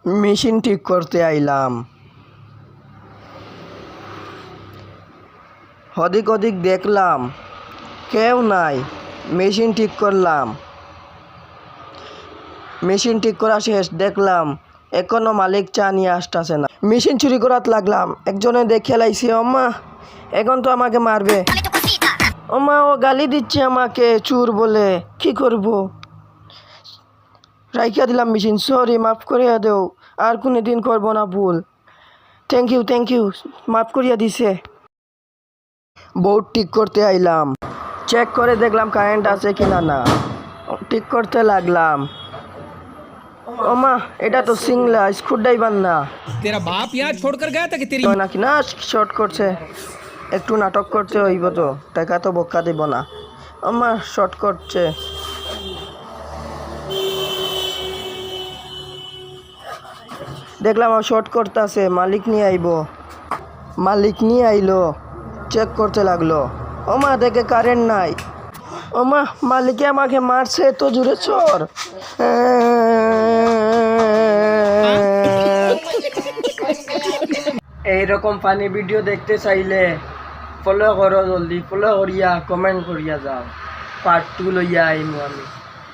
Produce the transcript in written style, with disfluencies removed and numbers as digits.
Machine ঠিক করতে আইলাম। হদিক ওদিক দেখলাম কেউ নাই, মেশিন ঠিক করলাম। মেশিন ঠিক করা শেষ, দেখলাম এখনো মালিক চা নিয়ে আসতেছে না। মেশিন চুরি করাত লাগলাম, একজনে দেখে লাইছি। ওমা, এখন তো আমাকে মারবে। ওমা, ও গালি দিচ্ছে আমাকে চুর বলে, কি করব? রাইখা দিলাম মেশিন। সরি, মাফ করিয়া দেও, আর কোনো দিন করবো না ভুল। থ্যাংক ইউ, মাফ করিয়া দিছে। বোর্ড ঠিক করতে আইলাম, চেক করে দেখলাম কারেন্ট আছে কিনা না, ঠিক করতে লাগলাম। ওমা, এটা তো সিংলা, স্ক্রুড্রাইভার না। तेरा बाप यहाँ छोड़कर गया था कि तेरी নাকি না, শর্ট করছে, একটু নাটক করতে হইব তো, টাকা তো বক্কা দিব না। আমার শর্ট করছে। দেখলাম শর্ট করতেছে, মালিক নিয়ে আইলো, চেক করতে লাগলো। ওমা, দেখে কারেন্ট নাই। ওমা, মালিকে আমাকে মারছে, তো জুড়ে চোর। এইরকম ফানি ভিডিও দেখতে চাইলে ফলো করো, জলদি ফলো করিয়া কমেন্ট করিয়া যাও। পার্ট 2 লইয়া আইমু আমি।